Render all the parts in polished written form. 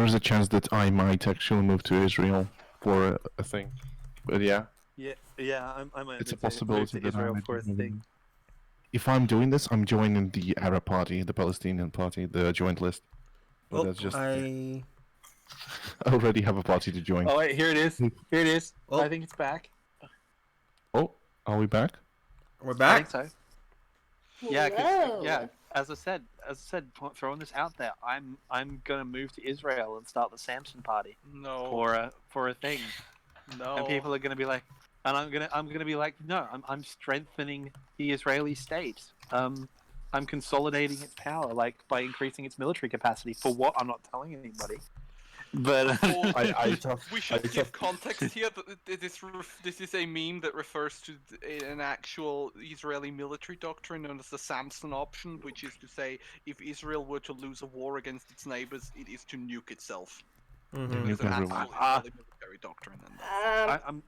there is a chance that I might actually move to Israel for a thing. But yeah. Yeah, I might It's a move possibility to that Israel I might for a be moving. thing. If I'm doing this, I'm joining the Arab Party, the Palestinian Party, the joint list. But Oh, that's just I already have a party to join. Oh wait, here it is. Here it is. Oh. I think it's back. Oh, are we back? we're I back. think so. Yeah, Whoa. yeah. As I said, throwing this out there, I'm gonna move to Israel and start the Samson party No. for a thing, No. and people are gonna be like, and I'm gonna be like, no, I'm strengthening the Israeli state. I'm consolidating its power, like by increasing its military capacity. For what? I'm not telling anybody. But We should give context here. This is a meme that refers to an actual Israeli military doctrine known as the Samson option, which is to say, if Israel were to lose a war against its neighbors, it is to nuke itself. Mhm. There's an Nuke actual everyone. Israeli military doctrine. And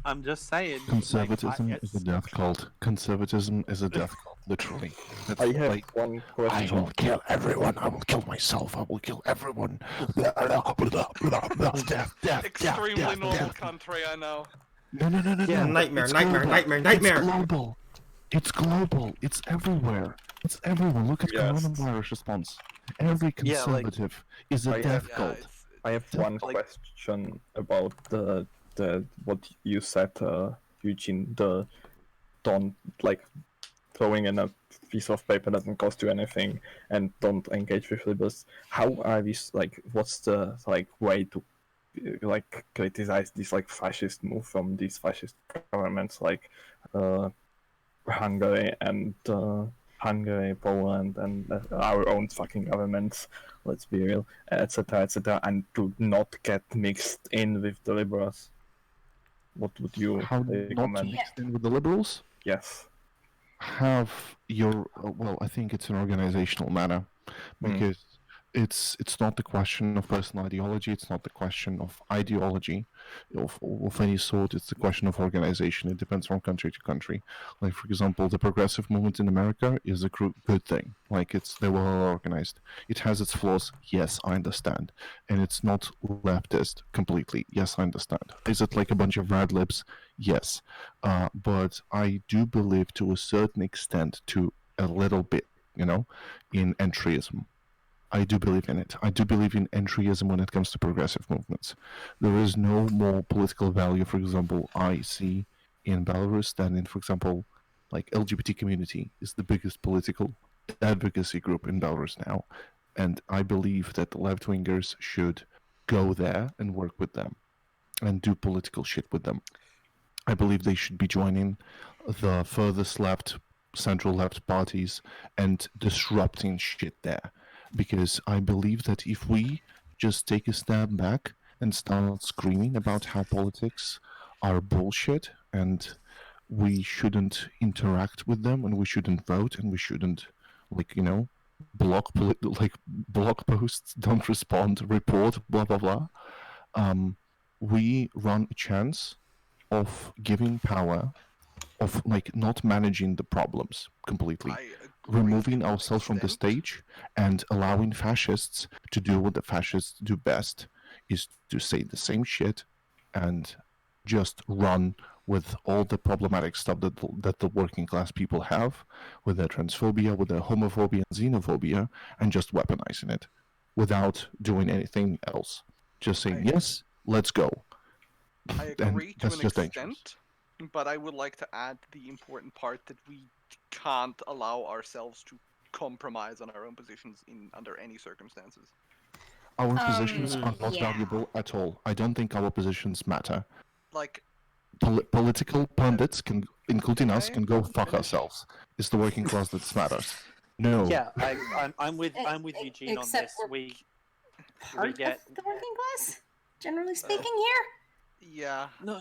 I'm just saying. Conservatism like, is a death cult. Conservatism is a death cult, literally. That's I have like, one I question. will kill everyone. I will kill myself. I will kill everyone. Death, extremely normal country, I know. No. Yeah, nightmare, It's nightmare, global. nightmare, nightmare. It's global. It's global. It's everywhere. It's everyone. Look at Yes. coronavirus response. Every Yeah, like- conservative is a I death Yeah, cult. I have one Like- question about the what you said, Eugene. The don't like throwing in a piece of paper doesn't cost you anything, and don't engage with liberals. How are these like? What's the like way to like criticize this like fascist move from these fascist governments like Hungary and Hungary, Poland, and our own fucking governments, let's be real, etc., and to not get mixed in with the liberals? What would you How not to recommend? mix in with the liberals? Yes. Have your well, I think it's an organizational matter because it's not the question of personal ideology, it's not the question of ideology of any sort, it's the question of organization. It depends from country to country. Like, for example, the progressive movement in America is a good thing. Like, they're well organized. It has its flaws, yes, I understand, and it's not leftist completely, yes, I understand. Is it like a bunch of rad libs? Yes, but I do believe to a certain extent, to a little bit, in entryism. I do believe in it. I do believe in entryism when it comes to progressive movements. There is no more political value, for example, I see in Belarus than in, for example, like LGBT community is the biggest political advocacy group in Belarus now. And I believe that the left-wingers should go there and work with them and do political shit with them. I believe they should be joining the furthest left, central left parties and disrupting shit there. Because I believe that if we just take a step back and start screaming about how politics are bullshit and we shouldn't interact with them and we shouldn't vote and we shouldn't, block posts, don't respond, report, blah, blah, blah, we run a chance of giving power, of not managing the problems completely, removing ourselves from the stage and allowing fascists to do what the fascists do best, is to say the same shit and just run with all the problematic stuff that the working class people have, with their transphobia, with their homophobia and xenophobia, and just weaponizing it without doing anything else. Just saying, yes, let's go. I agree to an extent, but I would like to add the important part that we can't allow ourselves to compromise on our own positions under any circumstances. Our positions are not valuable at all. I don't think our positions matter. Like, political pundits, including us, can go fuck ourselves. It's the working class that matters. No. Yeah, I'm with Eugene on this. We get the working class, generally speaking, here. Yeah. No.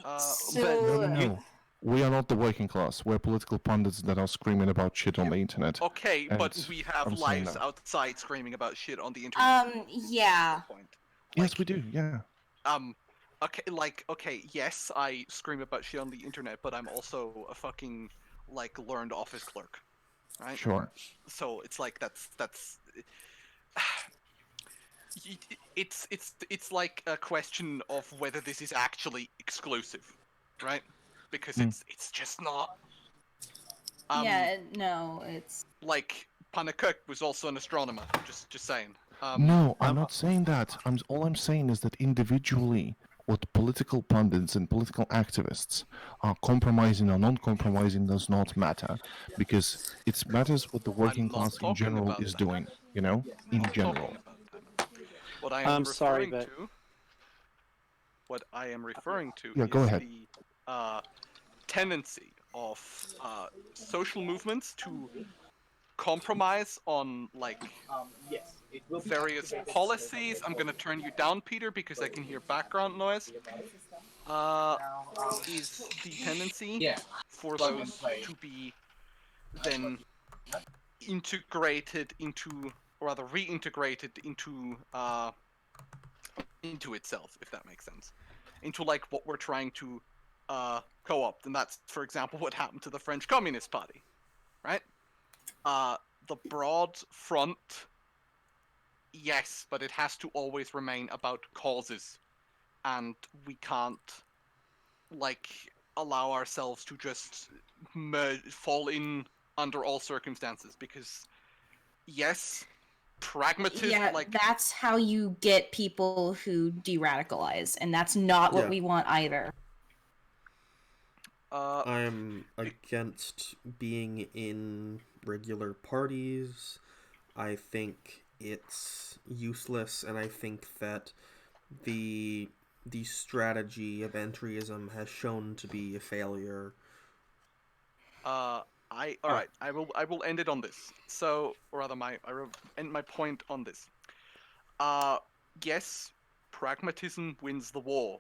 No. We are not the working class. We're political pundits that are screaming about shit on the internet. Okay, but we have lives outside screaming about shit on the internet. Yeah. Yes, we do. Yeah. Okay, yes, I scream about shit on the internet, but I'm also a fucking learned office clerk, right? Sure. So it's like that's. it's like a question of whether this is actually exclusive, right? Because Hmm. it's just not. Yeah, no, it's Like Panakuk was also an astronomer. Just saying. No, I'm Um, not saying that. All I'm saying is that individually, what political pundits and political activists are compromising or non-compromising does not matter, because it matters what the working I'm not class in talking general about is that. doing. You know, I'm in not general. talking about that. What I am I'm sorry, referring but to. What I am referring to Yeah, go is ahead. the tendency of social movements to compromise on like various policies. I'm gonna turn you down, Peter, because I can hear background noise. Is the tendency for those to be then integrated into, or rather reintegrated into itself, if that makes sense, into like what we're trying to co-opt, and that's, for example, what happened to the French Communist Party, right? The broad front, yes, but it has to always remain about causes, and we can't like allow ourselves to just fall in under all circumstances, because yes, pragmatism, yeah, like that's how you get people who de-radicalize, and that's not what Yeah. we want either. I'm against being in regular parties. I think it's useless, and I think that the strategy of entryism has shown to be a failure. all right. I will end it on this. So, or rather, I will end my point on this. Yes, pragmatism wins the war,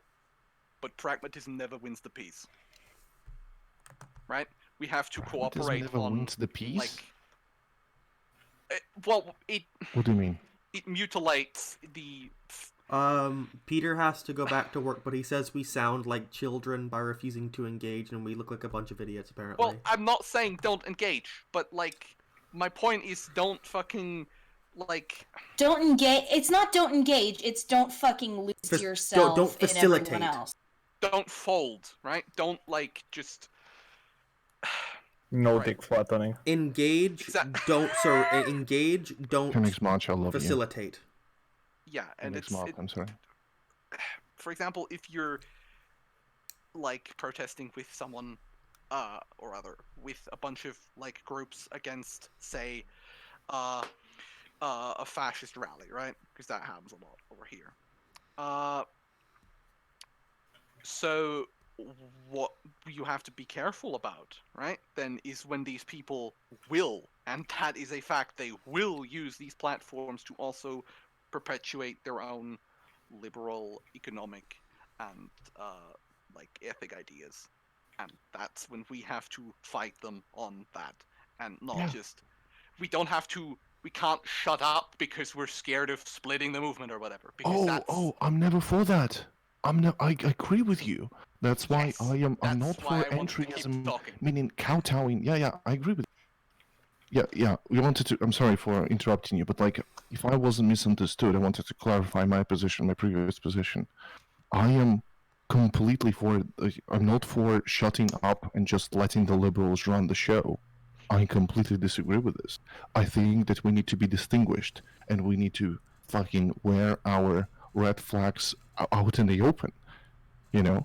but pragmatism never wins the peace. Right? We have to Pragmatism cooperate never on wins the peace. like. Well, What do you mean? it mutilates the. Peter has to go back to work, but he says we sound like children by refusing to engage, and we look like a bunch of idiots, apparently. Well, I'm not saying don't engage, but like, my point is don't fucking like. Don't engage. It's not don't engage. It's don't fucking lose yourself don't in everyone facilitate. else. Don't fold, right? Don't like just. No Right. dick flattening. Engage, engage, don't Phoenix March, I love facilitate. Yeah, and Phoenix it's March, I'm sorry. for example, if you're like protesting with someone, or rather with a bunch of like groups against, say, a fascist rally, right? Because that happens a lot over here. So what you have to be careful about, right? Then is when these people will, and that is a fact, they will use these platforms to also perpetuate their own liberal economic and like ethic ideas, and that's when we have to fight them on that, and not just we can't shut up because we're scared of splitting the movement or whatever, because I'm never for that. I agree with you. That's why Yes, I'm that's not why for I wanted to keep entryism, talking. meaning kowtowing. Yeah, I agree with you. Yeah. We wanted to. I'm sorry for interrupting you, but like, if I wasn't misunderstood, I wanted to clarify my position, my previous position. I am completely for. I'm not for shutting up and just letting the liberals run the show. I completely disagree with this. I think that we need to be distinguished, and we need to fucking wear our red flags out in the open, you know,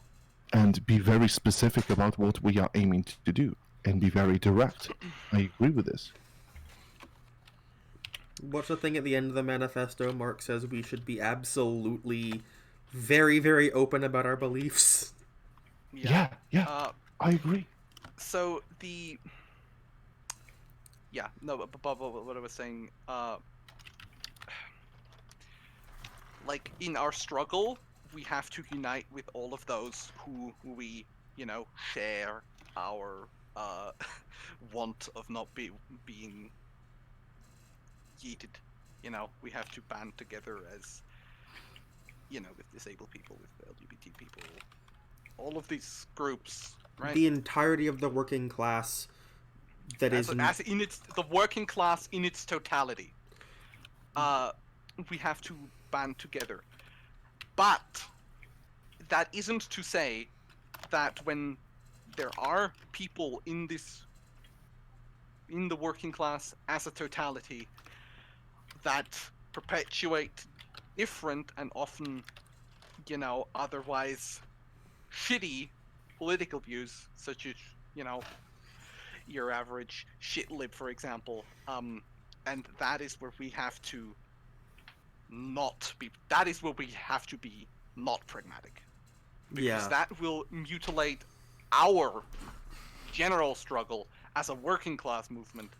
and be very specific about what we are aiming to do, and be very direct. I agree with this. What's the thing at the end of the manifesto? Mark says we should be absolutely very, very open about our beliefs. Yeah, I agree. So what I was saying, like in our struggle, we have to unite with all of those who we, share our want of not being yeeted. We have to band together as, with disabled people, with LGBT people, all of these groups, right? The entirety of the working class that as in the working class in its totality. We have to band together. But that isn't to say that when there are people in the working class as a totality that perpetuate different and often, otherwise shitty political views, such as, your average shit lib, for example. And that is where we have to be not pragmatic. Because that will mutilate our general struggle as a working class movement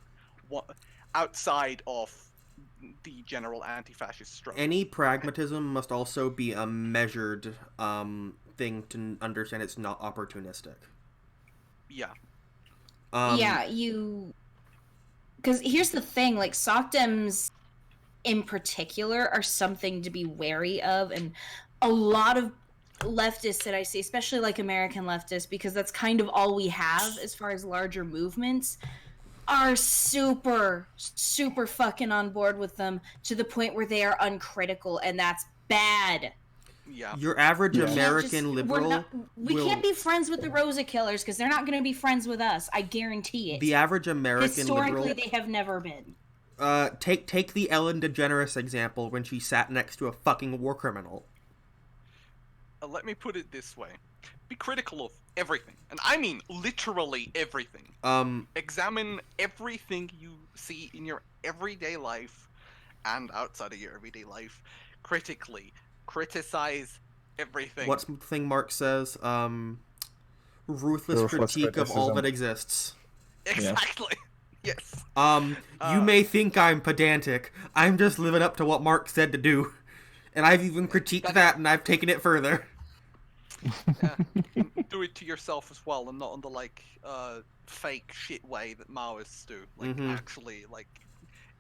outside of the general anti-fascist struggle. Any pragmatism must also be a measured thing to understand it's not opportunistic. Yeah. Because here's the thing, like, SOCDEMs in particular are something to be wary of, and a lot of leftists that I see, especially like American leftists, because that's kind of all we have as far as larger movements, are super fucking on board with them to the point where they are uncritical, and that's bad. Yeah. Your average American liberal we can't be friends with the Rosa killers because they're not going to be friends with us. I guarantee it. The average American historically liberal, they have never been. Take the Ellen DeGeneres example when she sat next to a fucking war criminal. Let me put it this way. Be critical of everything. And I mean literally everything. Examine everything you see in your everyday life and outside of your everyday life critically. Criticize everything. What's the thing Marx says? Ruthless critique of all that exists. Exactly. Yes. You may think I'm pedantic. I'm just living up to what Marx said to do. And I've even critiqued that, and I've taken it further. Yeah. Do it to yourself as well, and not in the fake shit way that Maoists do.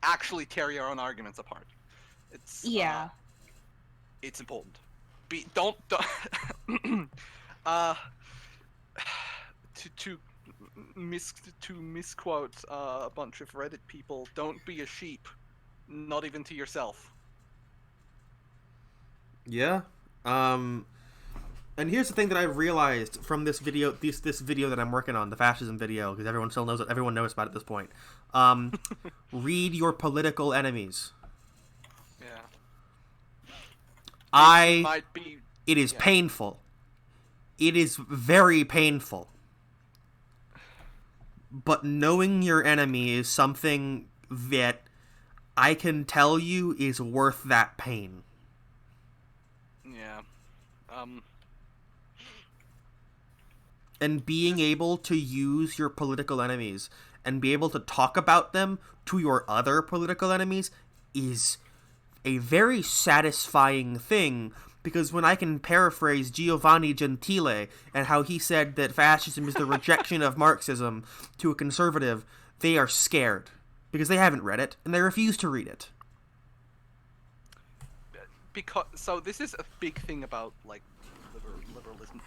Actually tear your own arguments apart. It's it's important. Don't to misquote a bunch of Reddit people. Don't be a sheep, not even to yourself. Yeah. And here's the thing that I've realized from this video, this video that I'm working on, the fascism video, because everyone knows about it at this point. Read your political enemies. Yeah. It is painful. It is very painful. But knowing your enemy is something that I can tell you is worth that pain. Yeah. And being able to use your political enemies and be able to talk about them to your other political enemies is a very satisfying thing, because when I can paraphrase Giovanni Gentile and how he said that fascism is the rejection of Marxism to a conservative, they are scared because they haven't read it and they refuse to read it. So this is a big thing about liberalism.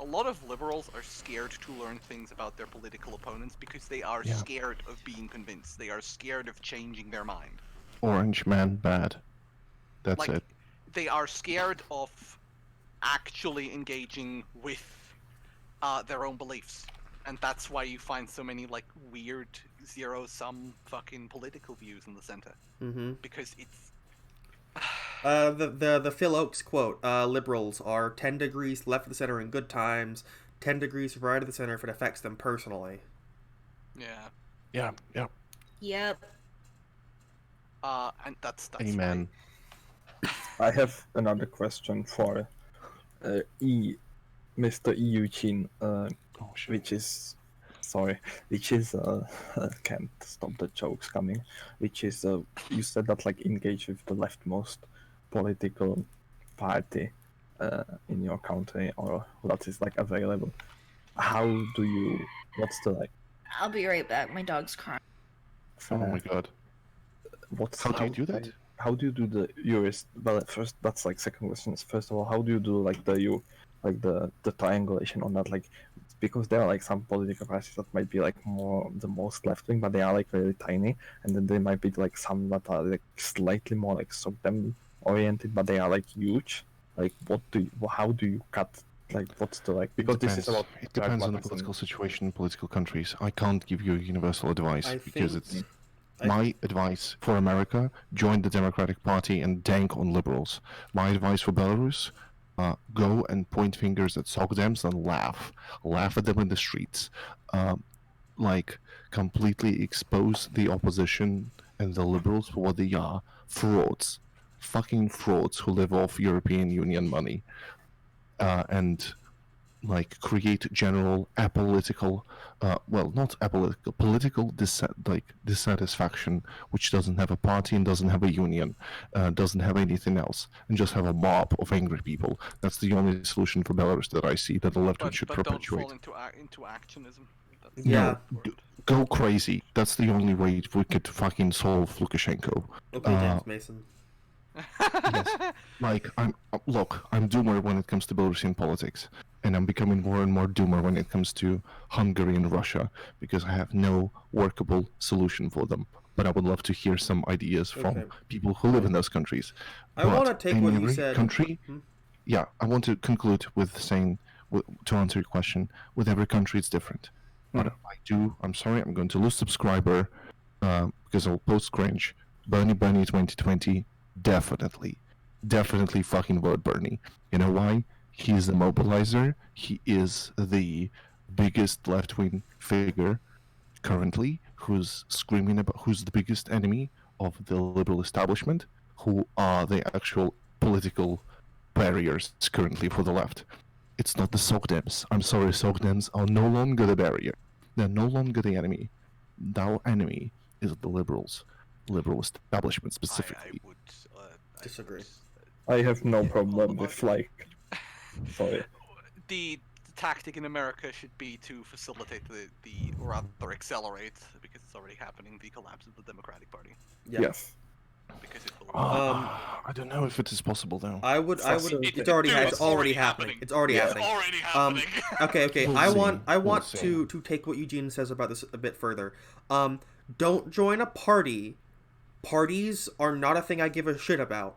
A lot of liberals are scared to learn things about their political opponents because they are scared of being convinced. They are scared of changing their mind. Orange man bad. That's it. They are scared of actually engaging with their own beliefs. And that's why you find so many weird zero-sum fucking political views in the center. Mm-hmm. Because it's the Phil Oakes quote, liberals are 10 degrees left of the center in good times, 10 degrees right of the center if it affects them personally. Yeah. Yep. And that's Amen. Right. I have another question for Mr. Eugene, which is can't stop the jokes coming, which is you said that engage with the leftmost political party in your country, or that is available. What's the I'll be right back. My dog's crying. Oh my god. How do you do that? How do you do the jurist? Well, first, that's second question. First of all, how do you do the triangulation on that? Because there are some political parties that might be more the most left wing, but they are really tiny, and then there might be some that are slightly more SOCDEM oriented, but they are like huge. Like, how do you cut? Like, what's the like? Because this is about It depends on the pragmatism. political situation in political countries. I can't give you universal advice I because think- it's I- my advice for America: join the Democratic Party and dank on liberals. My advice for Belarus: go and point fingers at SOCDEMs and laugh at them in the streets, like completely expose the opposition and the liberals for what they are: frauds, fucking frauds who live off European Union money, and like create general apolitical, well, not apolitical, political dissatisfaction, which doesn't have a party and doesn't have a union, doesn't have anything else, and just have a mob of angry people. That's the only solution for Belarus that I see that the left should But don't perpetuate. fall into actionism. That's Yeah. important. Go crazy. That's the only way we could fucking solve Lukashenko. Okay, James Mason. Like, I'm doomer when it comes to Belarusian politics, and I'm becoming more and more doomer when it comes to Hungary and Russia, because I have no workable solution for them. But I would love to hear some ideas from Okay. people who live in those countries. I want to But take in what you every said. country, Hmm? yeah, I want to conclude with saying, to answer your question, with every country it's different. But I'm sorry, I'm going to lose subscriber because I'll post cringe. Bernie 2020, definitely fucking vote Bernie. You know why? He's the mobilizer. He is the biggest left-wing figure currently who's screaming about who's the biggest enemy of the liberal establishment, who are the actual political barriers currently for the left. It's not the SOCDEMs. I'm sorry, SOCDEMs are no longer the barrier. They're no longer the enemy. Our enemy is the liberals, liberal establishment specifically. I would Disagree. I have no problem with like. Sorry. The tactic in America should be to facilitate the or rather accelerate, because it's already happening, the collapse of the Democratic Party. Yeah. Yes. Because it will. I don't know if it is possible though. I would. It's already happening. It's already It's happening. already happening. Okay. We'll I see. want We'll see. to take what Eugene says about this a bit further. Don't join a party. Parties are not a thing I give a shit about.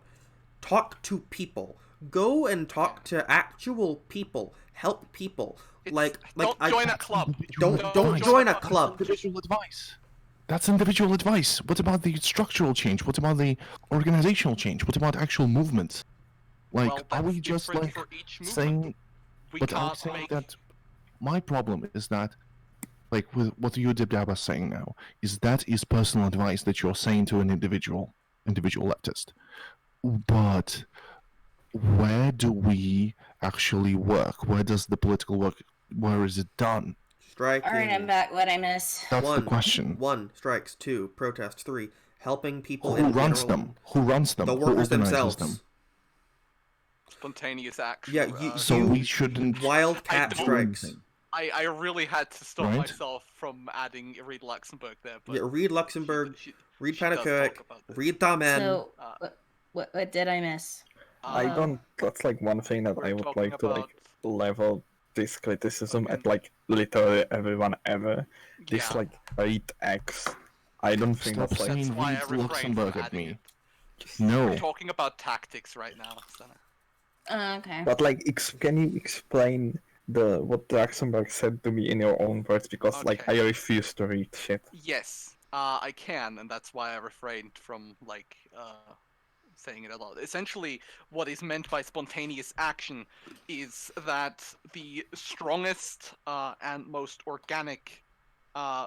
Talk to people. Go and talk to actual people. Help people. Don't join a club. Don't join a club. Individual advice. That's individual advice. What about the structural change? What about the organizational change? What about actual movements? Like, Well, are we that's just different like for each movement. saying? We But I'm can't saying make. that my problem is that, like with what you Dibdaba is saying now, is that is personal advice that you're saying to an individual leftist. But where do we actually work? Where does the political work? Where is it done? Striking. All right, I'm back. What'd I miss? That's the 1, question. 1 strikes. 2 protests. 3 helping people Who in runs general. them? Who runs them? The Who workers organizes themselves. them? Spontaneous action. Yeah, So we shouldn't. Wildcat I don't- strikes. I really had to stop Right. myself from adding Reed Luxembourg there. But Yeah, read Luxembourg. Read she does Panakovic. talk about this. Read Damen. So, Uh, what did I miss? I Uh, don't. That's like one thing that we're I would talking like to like about- level this criticism at like literally everyone ever. This yeah. like read X. I don't think Stop that's like. saying That's why I read refrained Luxembourg from at adding me. it. No. We're talking about tactics right now, Senna. Okay. But like, can you explain what Luxembourg said to me in your own words? Because like Okay. I refuse to read shit. Yes, I can, and that's why I refrained from like saying it aloud. Essentially, what is meant by spontaneous action is that the strongest and most organic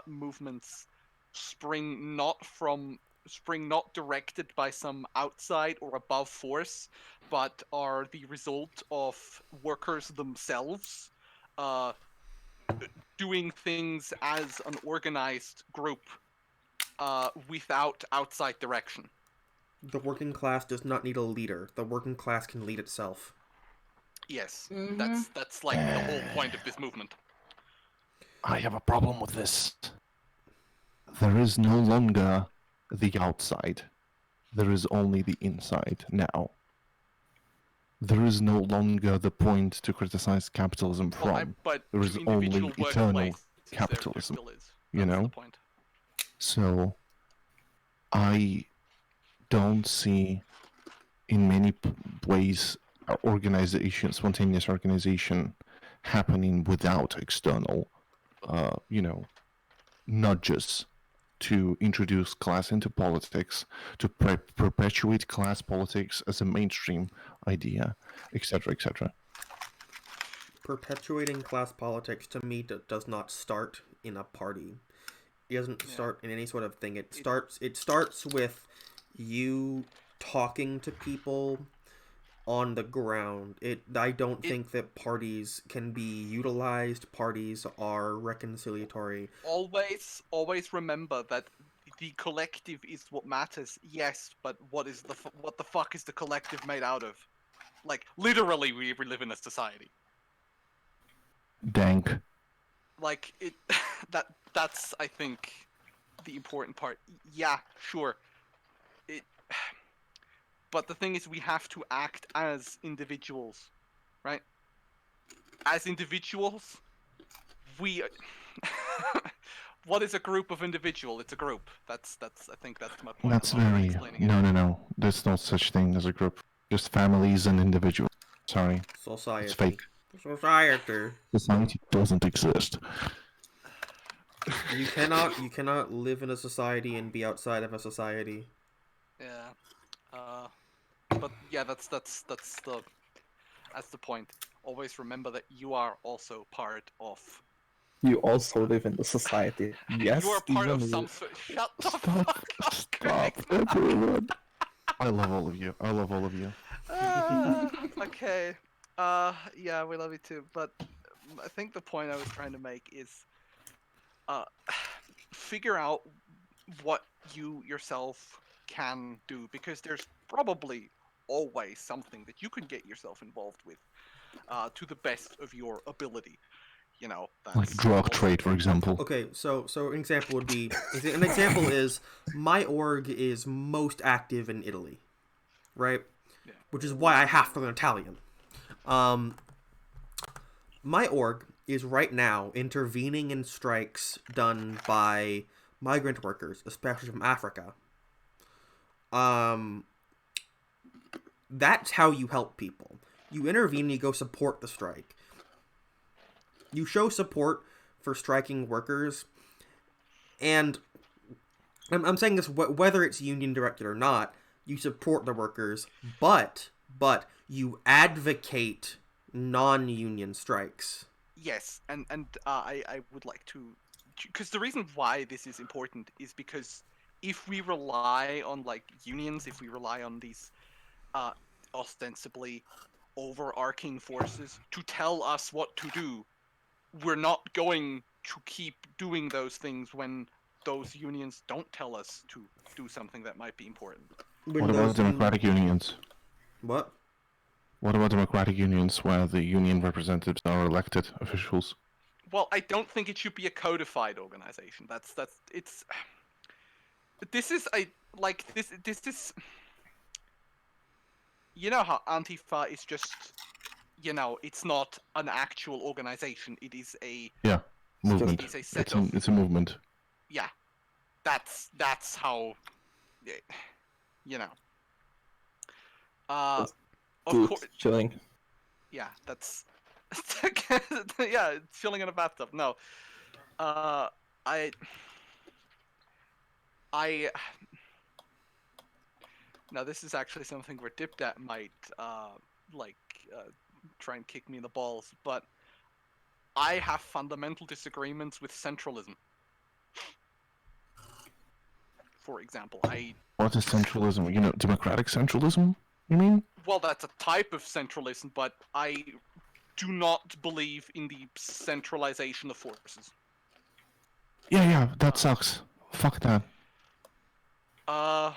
movements spring not directed by some outside or above force, but are the result of workers themselves doing things as an organized group without outside direction. The working class does not need a leader. The working class can lead itself. Yes, Mhm. that's like the whole point of this movement. I have a problem with this. There is no longer the outside. There is only the inside now. There is no longer the point to criticize capitalism from. But there to is individual only eternal workplaces, capitalism, There still is. you That's know? the point. So, I don't see in many ways spontaneous organization happening without external, nudges to introduce class into politics, to perpetuate class politics as a mainstream idea, etc., etc. Perpetuating class politics to me does not start in a party. It doesn't start in any sort of thing. It starts with you talking to people on the ground. I don't think that parties can be utilized. Parties are reconciliatory. Always remember that the collective is what matters. Yes, but what the fuck is the collective made out of? Like literally, we live in a society. Dank. Like it. That's I think the important part. Yeah, sure. It. But the thing is, we have to act as individuals, right? As individuals, we. What is a group of individual? It's a group. That's. I think that's my point. That's very no. There's no such thing as a group. Just families and individuals. Sorry, Society. it's fake. Society doesn't exist. You cannot live in a society and be outside of a society. Yeah. But yeah, that's the point. Always remember that you are also part of. You also live in the society. Yes. You are part of some. Shut the fuck up. Stop, everyone. I love all of you. Okay. Yeah, we love you too. But I think the point I was trying to make is, figure out what you yourself can do, because there's probably always something that you can get yourself involved with, to the best of your ability. Like drug trade, for example. Okay, so an example would be is my org is most active in Italy, right? Yeah. Which is why I have to learn Italian. My org is right now intervening in strikes done by migrant workers, especially from Africa. That's how you help people. You intervene and you go support the strike. You show support for striking workers, and I'm saying this whether it's union directed or not, you support the workers, but you advocate non-union strikes. Yes, and I would like to, because the reason why this is important is because if we rely on unions, if we rely on these ostensibly overarching forces to tell us what to do, we're not going to keep doing those things when those unions don't tell us to do something that might be important. What about democratic unions? What? What about democratic unions where the union representatives are elected officials? Well, I don't think it should be a codified organization. This is you know how Antifa is just, it's not an actual organization. It is a movement. It is a set it's a movement. Yeah, that's how, of course. Chilling. Yeah, that's yeah, chilling in a bathtub. No, I now this is actually something where Dipdat might try and kick me in the balls, but I have fundamental disagreements with centralism. For example, What is centralism? Democratic centralism, you mean? Well, that's a type of centralism, but I do not believe in the centralization of forces. Yeah, that sucks. Fuck that. I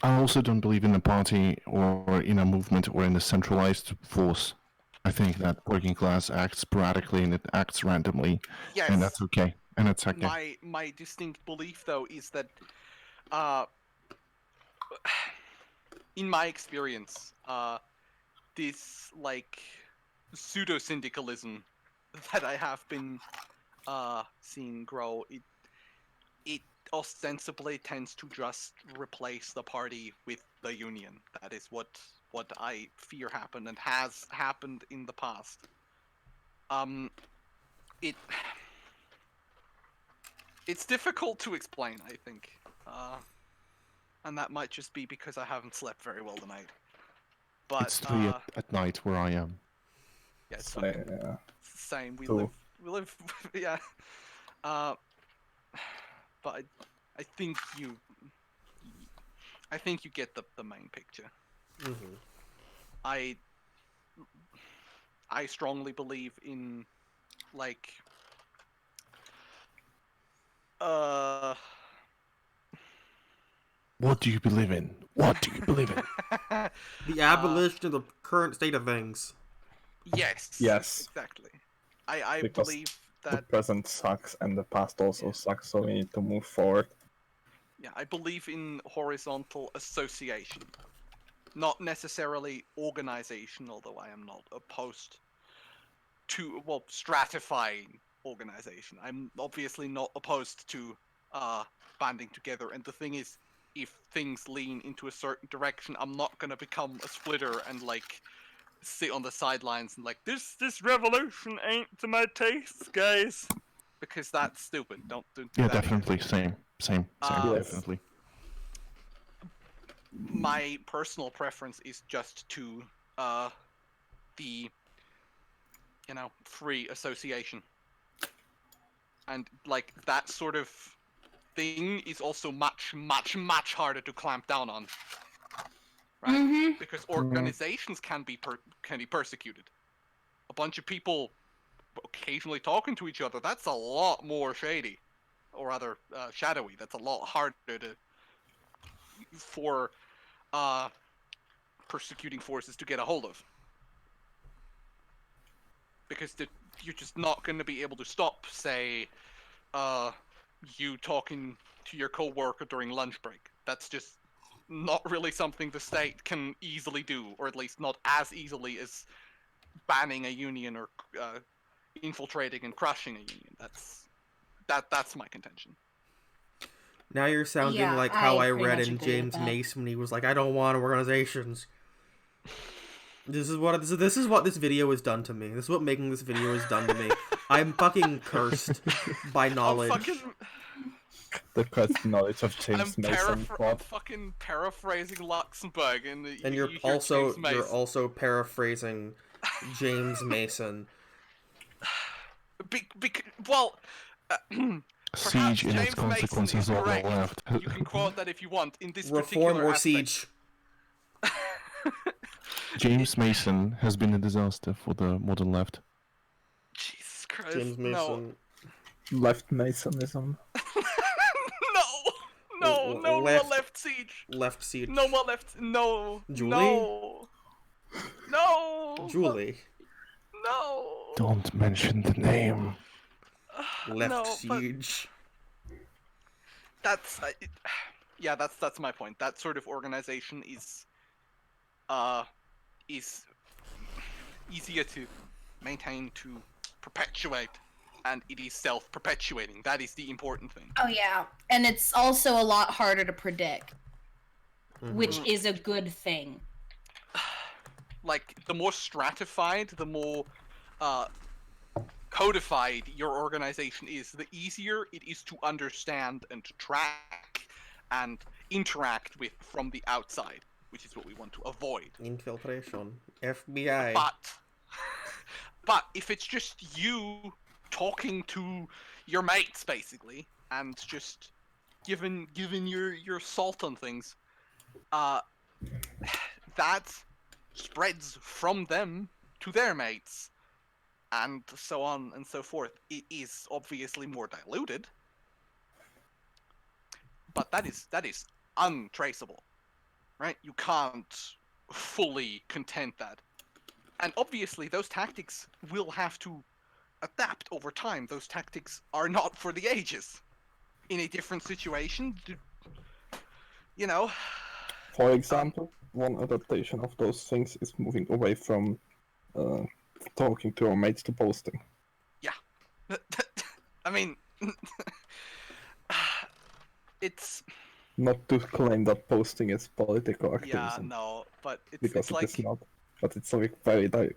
also don't believe in a party or in a movement or in a centralized force. I think that working class acts sporadically and it acts randomly. Yes. And that's okay. And it's okay. My distinct belief, though, is that, in my experience, this pseudo syndicalism that I have been seeing grow, ostensibly tends to just replace the party with the union. That is what I fear happened and has happened in the past. It's difficult to explain, I think, and that might just be because I haven't slept very well tonight. But It's 3 at night where I am. yeah, it's So, fucking yeah. same. We Cool. live, yeah. But I think you get the main picture. Mm-hmm. I strongly believe in, like, What do you believe in? What do you believe in? The abolition of the current state of things. Yes. Yes. Exactly. I Because believe The that. present sucks and the past also sucks, so we need to move forward. Yeah, I believe in horizontal association, not necessarily organization, although I am not opposed to, well, stratifying organization. I'm obviously not opposed to banding together, and the thing is, if things lean into a certain direction, I'm not gonna become a splitter and, like, sit on the sidelines and, like, this revolution ain't to my taste, guys, because that's stupid. Don't do Yeah, that definitely. again. Same, Yes. definitely. My personal preference is just to the free association, and, like, that sort of thing is also much harder to clamp down on, right? Mm-hmm. Because organizations can be persecuted. A bunch of people occasionally talking to each other, that's a lot more shady, or rather shadowy. That's a lot harder for persecuting forces to get a hold of, because you're just not going to be able to stop, say, you talking to your coworker during lunch break. That's just not really something the state can easily do, or at least not as easily as banning a union or infiltrating and crushing a union. That's my contention. Now you're sounding Yeah, like how I I pretty read much in agree with James that. Mason when he was like, "I don't want organizations." This is what this video has done to me. This is what making this video has done to me. I'm fucking cursed by knowledge. The cursed knowledge of James Mason. I'm fucking paraphrasing Luxembourg, and you're you hear James Mason. also paraphrasing James Mason. Well, Siege and its James Mason consequences is on the correct. left. You can quote that if you want. In this Reform particular or aspect. siege. James Mason has been a disaster for the modern left. Jesus Christ. James Mason. Left Masonism. No more left siege. Left siege. No more left. No. Julie? No. Julie. No. Don't mention the name. Left siege. That's that's my point. That sort of organization is easier to maintain, to perpetuate, and it is self-perpetuating. That is the important thing. Oh yeah, and it's also a lot harder to predict, which is a good thing. Like, the more stratified, the more codified your organization is, the easier it is to understand and to track and interact with from the outside, which is what we want to avoid. Infiltration. FBI. But if it's just you talking to your mates, basically, and just giving your salt on things, that spreads from them to their mates, and so on and so forth. It is obviously more diluted, but that is untraceable, right? You can't fully content that. And obviously those tactics will have to adapt over time. Those tactics are not for the ages. In a different situation, For example, one adaptation of those things is moving away from talking to our mates to posting. Yeah. I mean, it's Not to claim that posting is political yeah, activism, no, but because it's like it is not. But it's a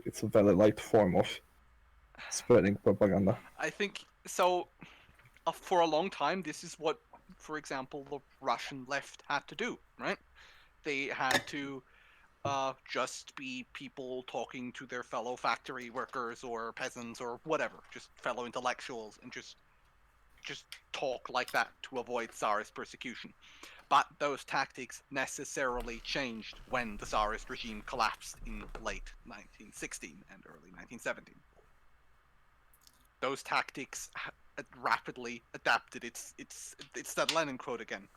it's a very light form of spreading propaganda. I think so. For a long time, this is what, for example, the Russian left had to do, right? They had to just be people talking to their fellow factory workers or peasants or whatever, just fellow intellectuals, and just talk like that to avoid Tsarist persecution. But those tactics necessarily changed when the Tsarist regime collapsed in late 1916 and early 1917. Those tactics rapidly adapted. It's that Lenin quote again.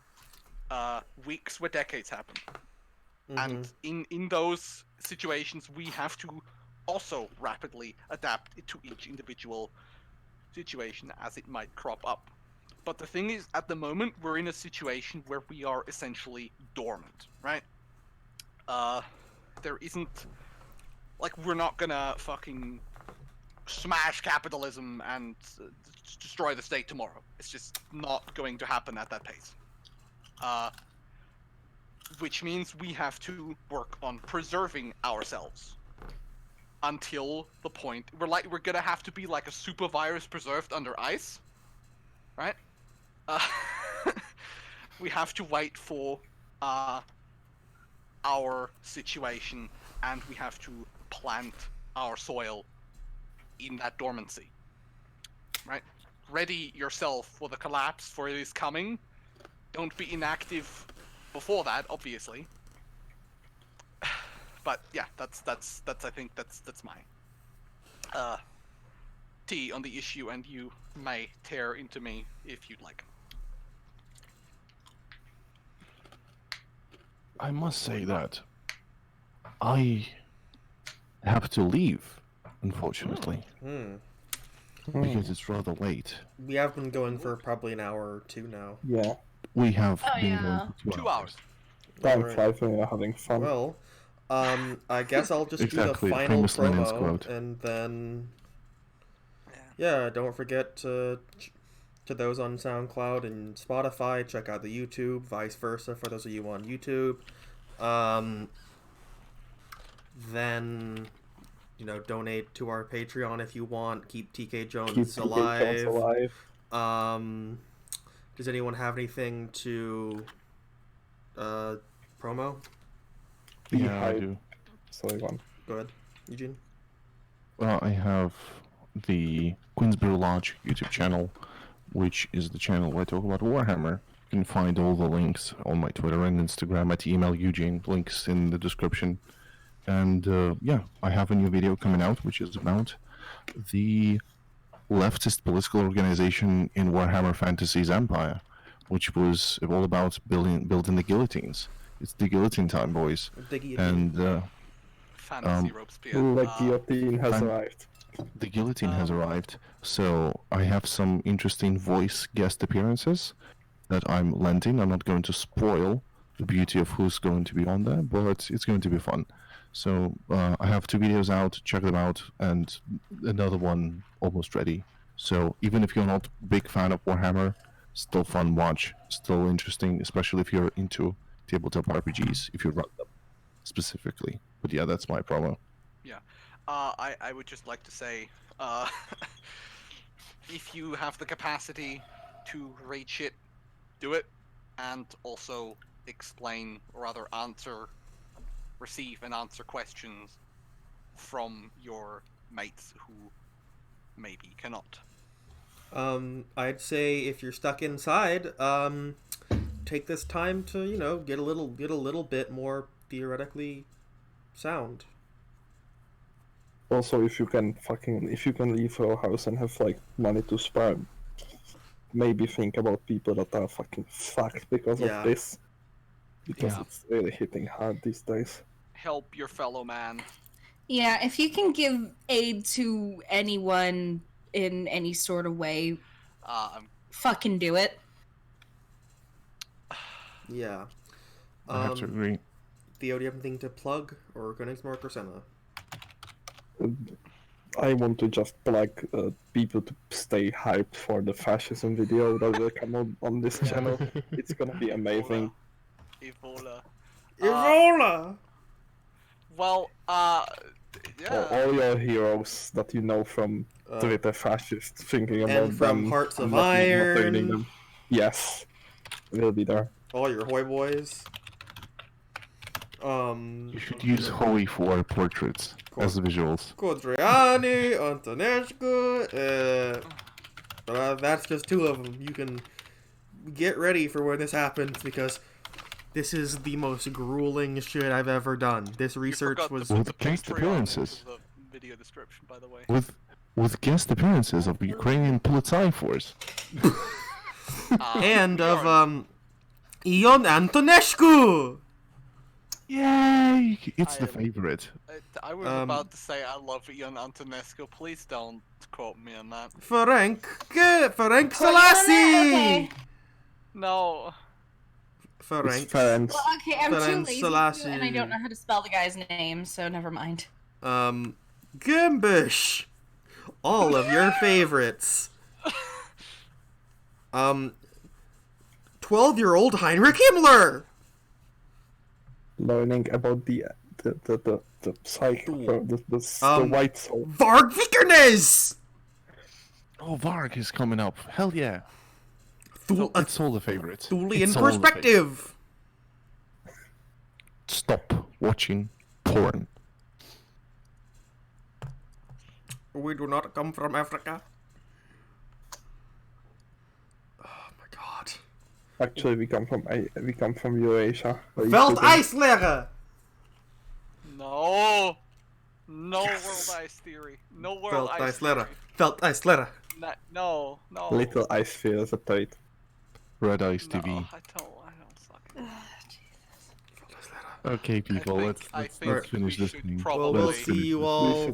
Weeks where decades happen. And in those situations, we have to also rapidly adapt it to each individual situation as it might crop up. But the thing is, at the moment, we're in a situation where we are essentially dormant, right? There isn't, like, we're not gonna fucking smash capitalism and destroy the state tomorrow. It's just not going to happen at that pace. Which means we have to work on preserving ourselves until the point we're gonna have to be like a super virus preserved under ice, right? We have to wait for our situation, and we have to plant our soil in that dormancy, right? Ready yourself for the collapse, for it is coming. Don't be inactive before that, obviously. But yeah, that's I think that's my tea on the issue, and you may tear into me if you'd like. I must say that I have to leave, unfortunately, because it's rather late. We have been going for probably an hour or two now. Yeah, We have Oh, been yeah. going for 2 hours. time Alright. flies when you're having fun. Well, I guess I'll just Exactly, do the final famous Lenin's promo, quote. and then yeah, don't forget to those on SoundCloud and Spotify, check out the YouTube, vice versa for those of you on YouTube. Then donate to our Patreon if you want. Keep TK Jones alive. Does anyone have anything to promo? Yeah, I do. Sorry, one. Go ahead, Eugene. Well, I have the Queensbury Lodge YouTube channel, which is the channel where I talk about Warhammer. You can find all the links on my Twitter and Instagram at email Eugene. Links in the description. And yeah, I have a new video coming out, which is about the leftist political organization in Warhammer Fantasy's Empire, which was all about building the guillotines. It's the guillotine time, boys. And Fantasy Robespierre. Like guillotine has arrived. the guillotine has arrived, so I have some interesting voice guest appearances that I'm lending. I'm not going to spoil the beauty of who's going to be on there, but it's going to be fun. So I have 2 videos out, check them out, and another one almost ready. So even if you're not a big fan of Warhammer, still fun watch, still interesting, especially if you're into tabletop RPGs, if you run them specifically. But yeah, that's my promo. Yeah. I would just like to say, if you have the capacity to rate shit, do it, and also explain, or rather receive and answer questions from your mates who maybe cannot. I'd say if you're stuck inside, take this time to get a little bit more theoretically sound. Also, if you can leave your house and have like money to spare, maybe think about people that are fucking fucked because of this. Because it's really hitting hard these days. Help your fellow man. Yeah, if you can give aid to anyone in any sort of way, fucking do it. Yeah. I have to agree. Theo, do you have anything to plug, or Königsmark or Senna? I want to just plug people to stay hyped for the fascism video that will come out on this channel. It's gonna be amazing. Ebola. Evola! Well, yeah. All your heroes that you know from Twitter fascists thinking about And from them. Hearts of and not retaining Iron. them. Yes. Will be there. All your Hoy boys. You should use Hoey for portraits as visuals. Kodriani, Antonescu, but that's just 2 of them. You can get ready for when this happens, because this is the most grueling shit I've ever done. This research was... With guest appearances. The video description, by the way. With guest appearances of the Ukrainian Politsai Force. and of, Ion Antonescu! Yay! It's the favorite. I was about to say I love Ion Antonescu. Please don't quote me on that. Ferenc Selassie! Okay. No. Ferenc. Ferenc. Well, okay, I'm too Ferenc lazy Selassie. to, and I don't know how to spell the guy's name, so never mind. Gimbish! All of your favorites. 12-year-old Heinrich Himmler! Learning about the psyche, the white soul. Varg Vikernes! Oh, Varg is coming up. Hell yeah. It's all the favorites. Thulian It's all the perspective! Stop watching porn. We do not come from Africa. Oh my god. Actually, we come from Eurasia. Welteislehre! No. No world ice theory. No world ice theory. Welteislehre. No. Little ice sphere is a trait. Red Ice No, TV. I don't suck it. Okay, people, let's I finish think we this should thing. probably Well, we'll see you all